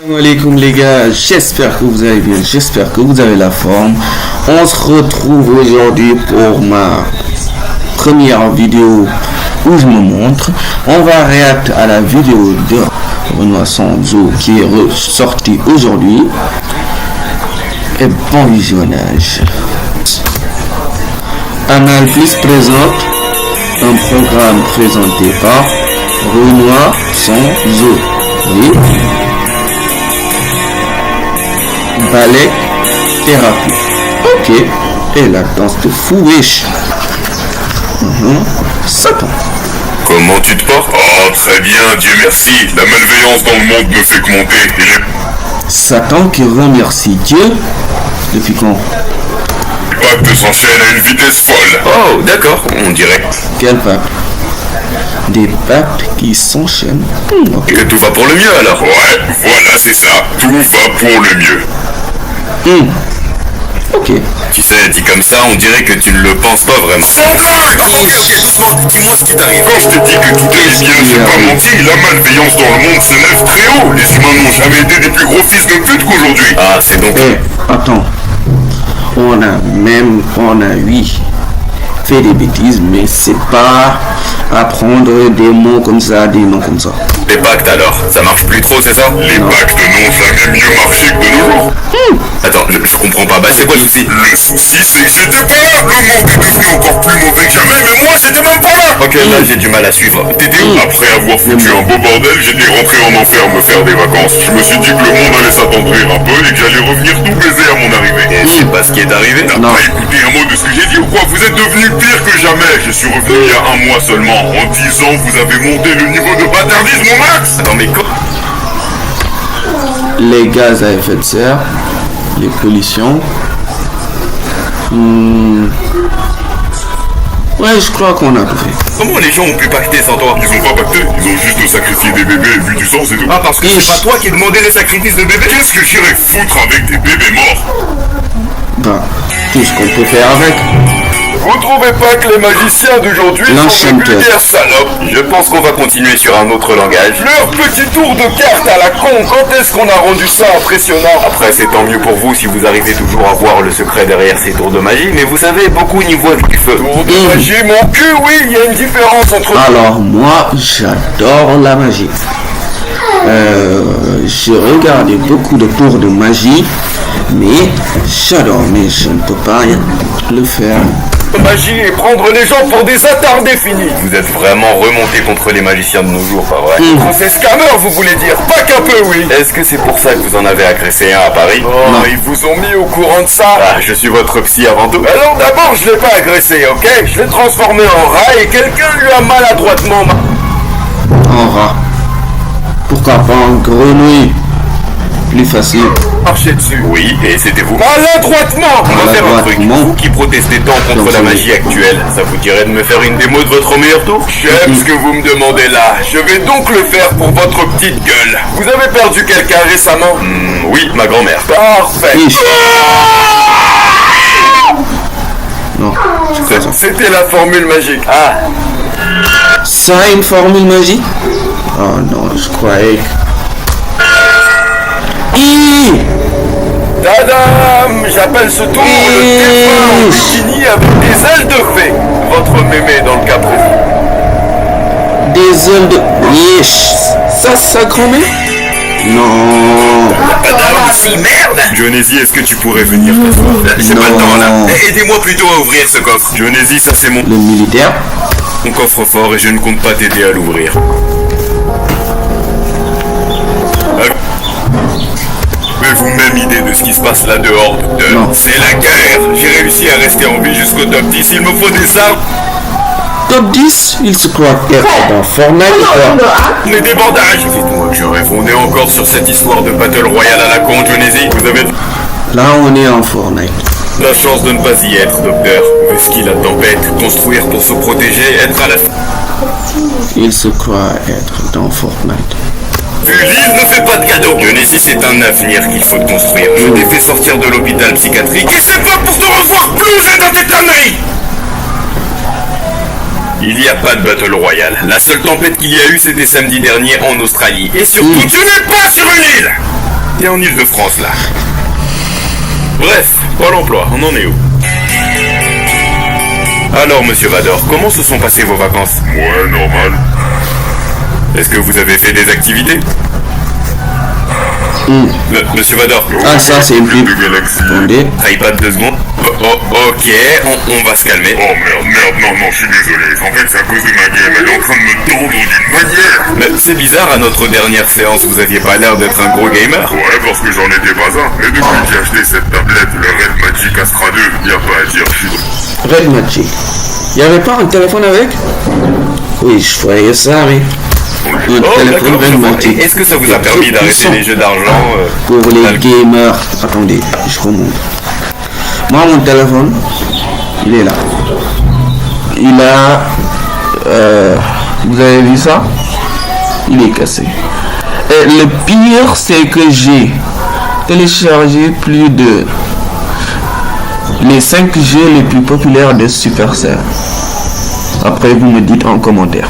Salam alaikum les gars, j'espère que vous allez bien, j'espère que vous avez la forme. On se retrouve aujourd'hui pour ma première vidéo où je me montre. On va réagir à la vidéo de Renoir Sanzo qui est sortie aujourd'hui. Et bon visionnage. Canal Plus présente un programme présenté par Renoir Sanzo. Oui. Ballet thérapie. Ok. Et la danse de fou riche. Satan. Comment tu te portes? Oh, très bien, Dieu merci. La malveillance dans le monde ne fait que monter. Satan qui remercie Dieu. Depuis quand? Les pactes s'enchaînent à une vitesse folle. Oh, d'accord, on dirait. Quel pacte? Des pactes qui s'enchaînent. Ok. Que tout va pour le mieux alors. Ouais, voilà, c'est ça. Tout va pour le mieux. Ok. Tu sais, dit comme ça, on dirait que tu ne le penses pas vraiment. Ok, doucement, dis-moi ce qui t'arrive. Quand je te dis que tout est bien, j'ai pas menti. La malveillance dans le monde s'élève très haut. Les humains n'ont jamais été des plus gros fils de pute qu'aujourd'hui. Ah, c'est donc... Attends. On a oui fait des bêtises, mais c'est pas apprendre des mots comme ça, des noms comme ça. Les pactes alors, ça marche plus trop, c'est ça? Les pactes n'ont jamais mieux marché que de nos jours. Attends, je comprends pas, bah c'est quoi le souci? Le souci, c'est que j'étais pas là. Le monde est devenu encore plus mauvais que jamais, mais moi, j'étais même pas là. Ok, là j'ai du mal à suivre. T'étais où? Après avoir foutu un beau bordel, j'étais rentré en enfer me faire des vacances. Je me suis dit que le monde allait s'attendrir un peu et que j'allais revenir tout baiser à mon arrivée. Et c'est pas ce qui est arrivé? T'as pas écouté un mot de ce que j'ai dit ou quoi? Vous êtes devenu pire que jamais. Je suis revenu il y a un mois seulement. En 10 ans, vous avez monté le niveau de bâtardisme au max. Attends, mais quoi? Les gaz à effet de serre, les pollutions. Ouais, je crois qu'on a tout fait. Comment les gens ont pu pacter sans toi? Ils ont pas pacté, ils ont juste sacrifié des bébés et vu du sang, c'est tout. Ah, parce que c'est pas toi qui demandais les sacrifices de bébés? Qu'est-ce que j'irais foutre avec des bébés morts? Bah, tout ce qu'on peut faire avec. Vous trouvez pas que les magiciens d'aujourd'hui sont des vulgaires salopes? Je pense qu'on va continuer sur un autre langage. Leur petit tour de cartes à la con, quand est-ce qu'on a rendu ça impressionnant? Après, c'est tant mieux pour vous si vous arrivez toujours à voir le secret derrière ces tours de magie, mais vous savez, beaucoup n'y voient que du feu. Tour de magie, mon cul, oui, il y a une différence entre... Alors, moi, j'adore la magie. J'ai regardé beaucoup de tours de magie, mais j'adore, mais je ne peux pas le faire. Magie et prendre les gens pour des attardés finis. Vous êtes vraiment remonté contre les magiciens de nos jours, pas vrai? C'est scammer, vous voulez dire? Pas qu'un peu, oui. Est-ce que c'est pour ça que vous en avez agressé un à Paris? Oh, ils vous ont mis au courant de ça? Ah, je suis votre psy avant tout. Alors d'abord, je l'ai pas agressé, ok? Je l'ai transformé en rat et quelqu'un lui a maladroitement... En rat. Pourquoi pas en grenouille? Plus facile. marché dessus. Oui, et c'était vous. Maladroitement. On va faire un truc. Maladroitement. Vous qui protestez tant contre la magie actuelle, ça vous dirait de me faire une démo de votre meilleur tour? J'aime ce que vous me demandez là. Je vais donc le faire pour votre petite gueule. Vous avez perdu quelqu'un récemment? Oui, ma grand-mère. Parfait. Ish. Non, c'est quoi ça? C'était la formule magique. Ah, Ça a une formule magique? Oh non, je croyais que... Tadam! J'appelle ce tour le défunt en bikini avec des ailes de fée. Votre mémé dans le cas présent. Des ailes de... Yesh. Ça grand-mère? Non. merde! Jonesy, est-ce que tu pourrais venir t'asseoir? J'ai pas le temps là. Non. Aidez-moi plutôt à ouvrir ce coffre. Jonesy, ça c'est mon Le militaire? coffre-fort et je ne compte pas t'aider à l'ouvrir. Avez-vous même idée de ce qui se passe là dehors, docteur? Non. C'est la guerre! J'ai réussi à rester en vie jusqu'au top 10. Il me faut des armes, Top 10? Il se croit être dans Fortnite ou quoi? mais des bandages! Dites-moi que je rêve. On est encore sur cette histoire de Battle Royale à la con, Jonesy. Vous avez Là, on est en Fortnite. la chance de ne pas y être, docteur. Whisky, la tempête, construire pour se protéger, être à la... Il se croit être dans Fortnite. Ulysse ne fait pas de cadeaux. Jonesy, c'est un avenir qu'il faut construire. Je t'ai fait sortir de l'hôpital psychiatrique et c'est pas pour te revoir plonger dans tes conneries. Il n'y a pas de Battle Royale. La seule tempête qu'il y a eu, c'était samedi dernier en Australie. Et surtout, tu n'es pas sur une île. T'es en Ile-de-France là. Bref, Pôle emploi, on en est où? Alors, monsieur Vador, comment se sont passées vos vacances? Ouais, normal. Est-ce que vous avez fait des activités? Monsieur Vador. Ah, ça, c'est une pub. de Galaxy. Attendez. iPad 2 secondes. Ok, on va se calmer. Oh merde, non, je suis désolé. En fait, c'est à cause de ma game. Elle est en train de me tordre d'une manière. Mais c'est bizarre, à notre dernière séance, vous aviez pas l'air d'être un gros gamer. Ouais, parce que j'en étais pas un. Mais depuis que j'ai acheté cette tablette, le Red Magic Astra 2, y a pas à dire, je suis... Red Magic. Il n'y avait pas un téléphone avec? Oui, je voyais ça, oui. Un téléphone Red Magic. Est-ce que ça vous a permis d'arrêter les jeux d'argent pour les gamers? Attendez, je remonte. Moi, mon téléphone, il est là. Il a... vous avez vu ça? Il est cassé. Et le pire, c'est que j'ai téléchargé plus de... les 5 jeux les plus populaires de Supercell. Après, vous me dites en commentaire.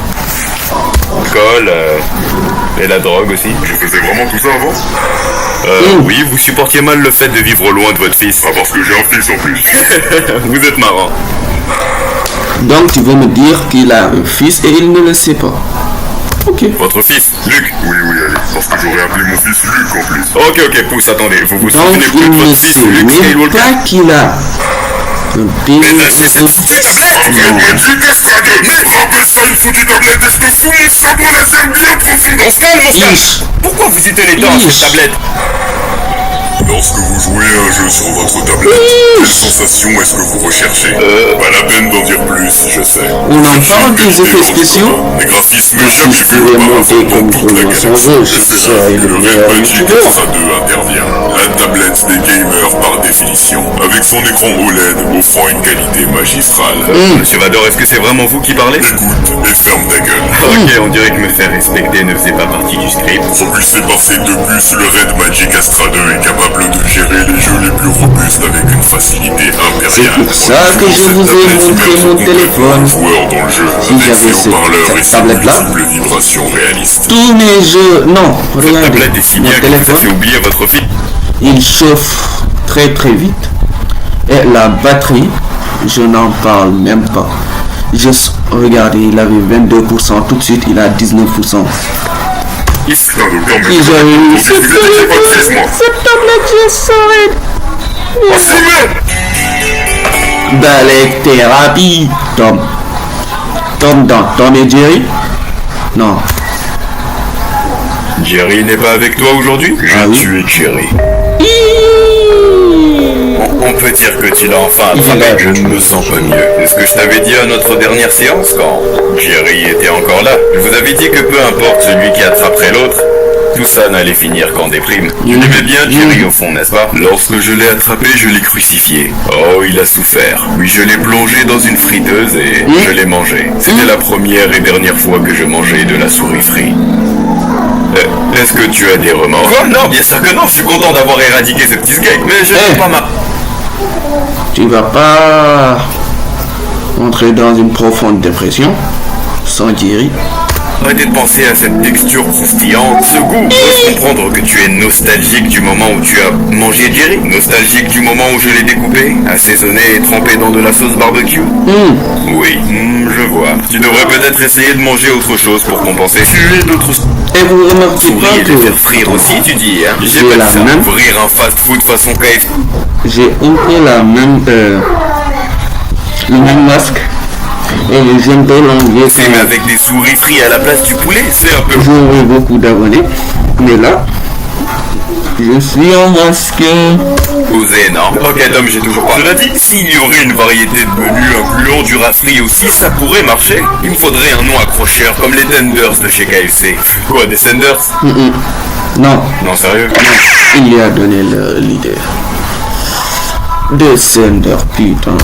L'alcool et la drogue aussi. Je faisais vraiment tout ça avant? Oui, vous supportiez mal le fait de vivre loin de votre fils. Ah, parce que j'ai un fils en plus. Vous êtes marrant. Donc, tu veux me dire qu'il a un fils et il ne le sait pas? Ok. Votre fils, Luc. Oui, allez. Parce que j'aurais appelé mon fils Luc en plus. Ok, pousse, attendez. Vous vous Donc, souvenez plus il de ne votre fils, sait Luc même Skywalker? pas qu'il a un Mais téléphone. c'est cette foutue tablette! Red Magic Astra 2, mais rappelle ça une foutue tablette. Est-ce que sous mon sabre laser bien profond On se calme, Ish. Pourquoi vous étonnez tant à cette tablette? Lorsque vous jouez à un jeu sur votre tablette, quelle sensation est-ce que vous recherchez? Pas la peine d'en dire plus, je sais. On en parle des effets spéciaux? Les graphismes Si jamais je vus pouvais auparavant monter dans comme toute la pour son galaxie. jeu, Et je c'est serais là que le le meilleur Red Magic youtubeur. Astra 2 intervient. La tablette des gamers par définition, avec son écran OLED offrant une qualité magistrale. Monsieur Vador, est-ce que c'est vraiment vous qui parlez? Écoute et ferme ta gueule. Ok, on dirait que me faire respecter ne faisait pas partie du script. Propulsé par ces deux puces, le Red Magic Astra 2 est capable de gérer les jeux les plus robustes avec une facilité impériale. C'est pour ça que je vous ai montré mon téléphone. Joueur dans le jeu, Si avec j'avais ses haut-parleurs et cette ses tablette-là. multiples vibrations réalistes. Tous mes jeux... Non, Cette regardez. tablette est si Mon bien que vous a fait téléphone, oublier votre fille. il chauffe très vite. Et la batterie, je n'en parle même pas. Juste, regardez, il avait 22%, tout de suite il a 19%. Putain, donc non, mais Et j'avais eu cette tablette, je saurais. Oh, Simon! Balai thérapie. Tom dans Tom et Jerry. Non. Jerry n'est pas avec toi aujourd'hui? Ah oui. Tu es Jerry. On peut dire que tu l'as enfin attrapé. Je ne me sens pas mieux. C'est ce que je t'avais dit à notre dernière séance quand Jerry était encore là. Je vous avais dit que peu importe celui qui attraperait l'autre, tout ça n'allait finir qu'en déprime. Tu l'aimais bien Jerry au fond, n'est-ce pas? Lorsque je l'ai attrapé, je l'ai crucifié. Oh, il a souffert. Puis je l'ai plongé dans une friteuse et je l'ai mangé. C'était la première et dernière fois que je mangeais de la souris frite. Est-ce que tu as des remords? Quoi? Non, bien sûr que non, je suis content d'avoir éradiqué ce petit skate, mais je n'ai pas ma... Tu vas pas entrer dans une profonde dépression sans Jerry. Arrêtez de penser à cette texture croustillante, ce goût. Faut comprendre que tu es nostalgique du moment où tu as mangé Jerry. Nostalgique du moment où je l'ai découpé, assaisonné et trempé dans de la sauce barbecue. Oui, je vois. Tu devrais peut-être essayer de manger autre chose pour compenser. Tuer d'autres Et vous remarquez souris pas et les faire que frire aussi, tu dis, hein? J'ai J'ai pas la dit ça. même. Ouvrir un fast-food façon KFC. j'ai un peu le même masque et les impôts l'enlever C'est mais avec des souris frites à la place du poulet, c'est un peu... j'aurai beaucoup d'abonnés, mais là je suis en masque. Osé, non. Ok, Tom, j'ai toujours pas. Cela dit, s'il y aurait une variété de menus incluant du rafri aussi, ça pourrait marcher. Il me faudrait un nom accrocheur, comme les tenders de chez KFC. Quoi, des tenders? Non, Non, sérieux? il lui a donné l'idée. Descender, putain.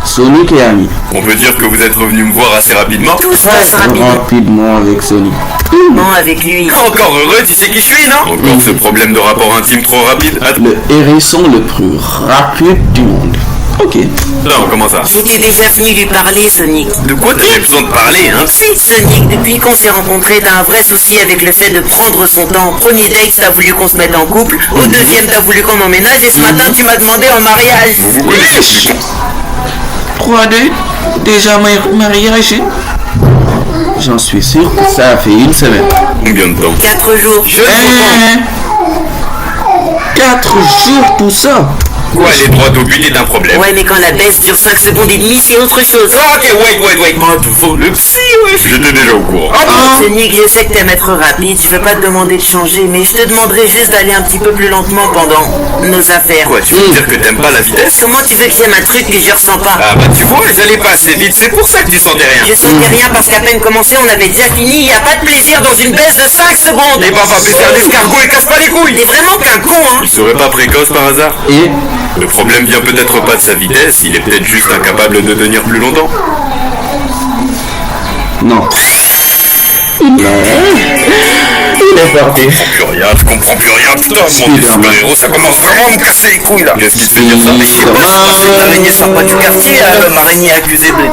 Sonic et Ami. On peut dire que vous êtes revenu me voir assez rapidement? Tout se passe Rapidement avec Sonic. rapidement avec lui. Encore heureux, tu sais qui je suis, non? Encore ce problème de rapport intime trop rapide. Attends. Le hérisson le plus rapide du monde. Ok. Non, comment ça? J'étais déjà venu lui parler, Sonic. De quoi t'avais besoin de parler, hein? Si, Sonic, depuis qu'on s'est rencontrés, t'as un vrai souci avec le fait de prendre son temps. Au premier date, t'as voulu qu'on se mette en couple. Au deuxième, t'as voulu qu'on emménage. Et ce matin, tu m'as demandé en mariage. Vous vous connaissez plus. 3-2, déjà mariage. J'en suis sûr que ça a fait une semaine. Combien de temps? 4 jours. Je ne comprends 4 jours, tout ça. quoi, les droits au but est un problème. Ouais, mais quand la baisse dure 5 secondes et demie, c'est autre chose. Ah, ok, wait. Moi, devant le psy, ouais. J'étais déjà au courant. Sonic, je sais que t'aimes être rapide, je veux pas te demander de changer, mais je te demanderai juste d'aller un petit peu plus lentement pendant nos affaires. Quoi, tu veux dire que t'aimes pas la vitesse? Comment tu veux que j'aime un truc que je ressens pas? Ah bah tu vois, j'allais pas assez vite, c'est pour ça que tu sentais rien. Je sentais rien parce qu'à peine commencé, on avait déjà fini. Y a pas de plaisir dans une baisse de 5 secondes. Et bah va faire l'escargot et casse pas les couilles. T'es vraiment qu'un con, hein. Il serait pas précoce par hasard? Et Le problème vient peut-être pas de sa vitesse, il est peut-être juste incapable de tenir plus longtemps. non. Il est parti. Je comprends plus rien, putain, mon Dieu, super-héros, ça commence vraiment à me casser les couilles là. Qu'est-ce qui te fait dire ça? L'araignée sort pas du quartier, l'homme araignée accusé de...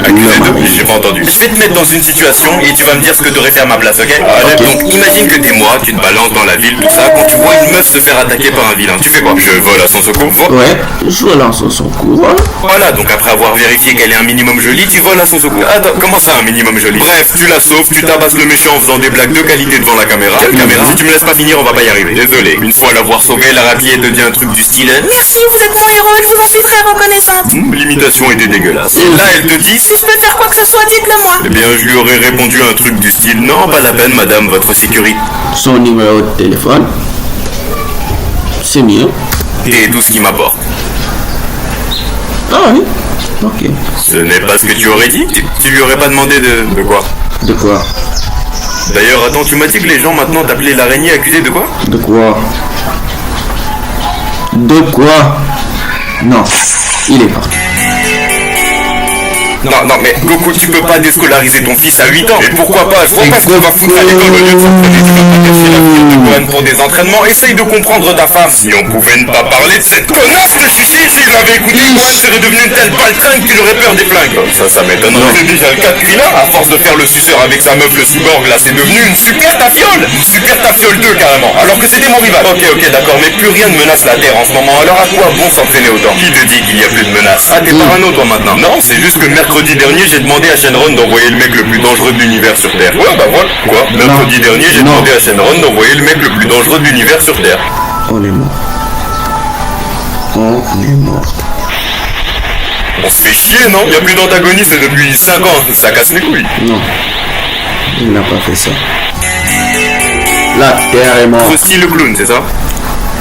Accusé de... J'ai pas entendu. Je vais te mettre dans une situation et tu vas me dire ce que t'aurais fait à ma place, ok? Allez, donc imagine que t'es moi, tu te balances dans la ville, tout ça, quand tu vois une meuf se faire attaquer par un vilain, tu fais quoi? Je vole à son secours. Ouais, je lance son cours. Voilà, donc après avoir vérifié qu'elle est un minimum jolie, tu voles à son secours. Attends, comment ça un minimum jolie? Bref, tu la sauves, tu tabasses le méchant en faisant des blagues de qualité devant la caméra. Quelle caméra? Si tu me laisses pas finir, on va pas y arriver. Désolé. Une fois l'avoir sauvé, la rhabillée devient un truc du style. Merci, vous êtes mon héros, je vous en suis très reconnaissante. L'imitation était dégueulasse. Et là, elle te dit, Si je peux faire quoi que ce soit, dites-le moi. eh bien, je lui aurais répondu un truc du style, non, pas la peine, madame, votre sécurité. Son numéro de téléphone. C'est mieux. Et tout ce qui m'apporte. Ah oui. Ok. Ce n'est pas ce que tu aurais dit? Tu lui aurais pas demandé de quoi? De quoi? D'ailleurs, attends, tu m'as dit que les gens maintenant t'appelaient l'araignée accusée de quoi? De quoi? De quoi? Non. Il est parti. Non, mais Goku, tu peux pas déscolariser ton fils à 8 ans. Et pourquoi pas? Je vois pas ce qu'on va foutre à l'école au lieu de s'entraîner. Tu vas pas cacher la fille de Gohan pour des entraînements. Essaye de comprendre ta femme. Si on pouvait ne pas parler de cette connasse de chichi, s'il m'avait écouté, Gohan serait devenu une telle baltringue qu'il aurait peur des flingues. Ça m'étonnerait. C'est déjà le cas de Krillin. À force de faire le suceur avec sa meuf le cyborg, là, c'est devenu une super tafiole. Une super tafiole 2 carrément. Alors que c'était mon rival. Ok, d'accord, mais plus rien ne menace la Terre en ce moment. Alors à quoi bon s'entraîner autant? Qui te dit qu'il n'y a plus de menace? Ah, t'es parano toi maintenant. Non, c'est juste que mercredi dernier, j'ai demandé à Shenron d'envoyer le mec le plus dangereux de l'univers sur Terre. Ouais, bah voilà. Quoi? Mercredi dernier, j'ai demandé à Shenron d'envoyer le mec le plus dangereux de l'univers sur Terre. On est mort. On est mort. On se fait chier, non? Y a plus d'antagonistes depuis 5 ans. Ça casse les couilles. Non. Il n'a pas fait ça. La Terre est morte. Krusty le clown, c'est ça?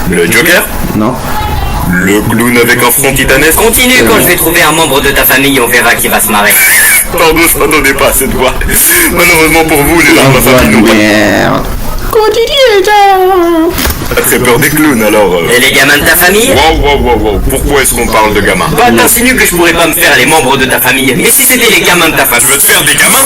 Le Joker? Non. Le clown avec un front titanesque? Continue, quand je vais trouver un membre de ta famille, on verra qui va se marrer. Pardon, je m'attendais pas à cette voix. Malheureusement pour vous, les gens de ma famille n'ont pas... Merde. Continue, ça. T'as très peur des clowns alors Et les gamins de ta famille? Wow. Pourquoi est-ce qu'on parle de gamins? Bah t'insinues que je pourrais pas me faire les membres de ta famille. Mais si c'était les gamins de ta famille? Tu veux te faire des gamins?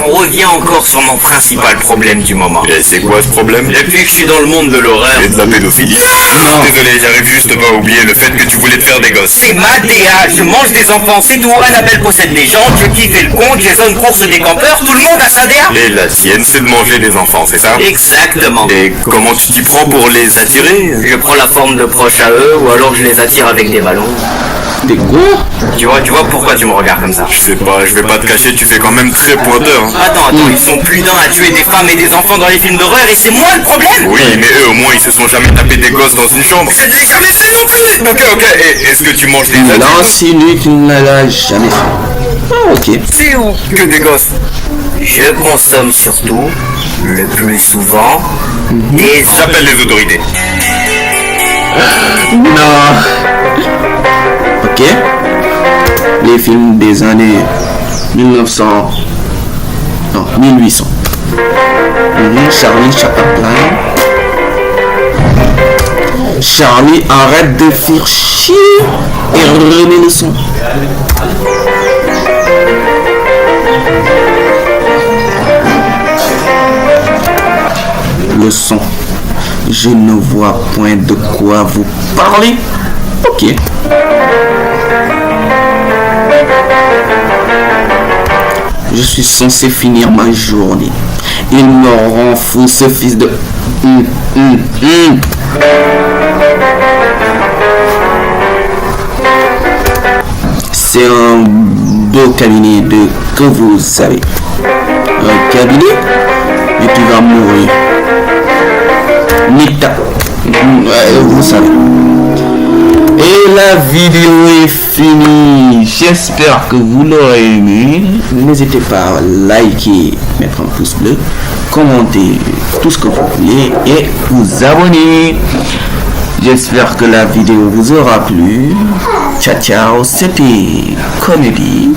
On revient encore sur mon principal problème du moment. Et c'est quoi ce problème? Depuis que je suis dans le monde de l'horreur, Et de la pédophilie? Désolé, j'arrive juste pas à oublier le fait que tu voulais te faire des gosses. c'est ma DA, je mange des enfants, c'est tout. Annabelle possède des gens, je kiffe le con, Jason course des campeurs, tout le monde a sa DA. Et la sienne, c'est de manger des enfants, c'est ça? Exactement. Et comment tu t'y prends pour les attirer? Je prends la forme de proche à eux, ou alors je les attire avec des ballons. Des quoi? Tu vois pourquoi tu me regardes comme ça? Je sais pas, je vais pas te cacher, tu fais quand même très pointeur. Hein. Attends, ils sont plus d'un à tuer des femmes et des enfants dans les films d'horreur et c'est moi le problème. Oui, mais eux au moins ils se sont jamais tapés des gosses dans une chambre. Je ne l'ai jamais fait non plus. Ok, et est-ce que tu manges des Il adultes? insinue qu'il ne l'a jamais fait. Ah, ok. C'est où que des gosses? Je consomme surtout, le plus souvent, des... J'appelle les autorités. Non. Ok. Les films des années 1900. Non, 1800. Charlie Chaplin. Charlie, arrête de faire chier et remets le son. Le son. Je ne vois point de quoi vous parlez. Ok. Je suis censé finir ma journée. Il me rend fou, ce fils de... C'est un beau cabinet que vous savez. Un cabinet et tu vas mourir. Nita. Vous savez. Et la vidéo est finie. J'espère que vous l'aurez aimé. N'hésitez pas à liker, mettre un pouce bleu, commenter tout ce que vous voulez et vous abonner. J'espère que la vidéo vous aura plu. Ciao ciao, c'était Comédie.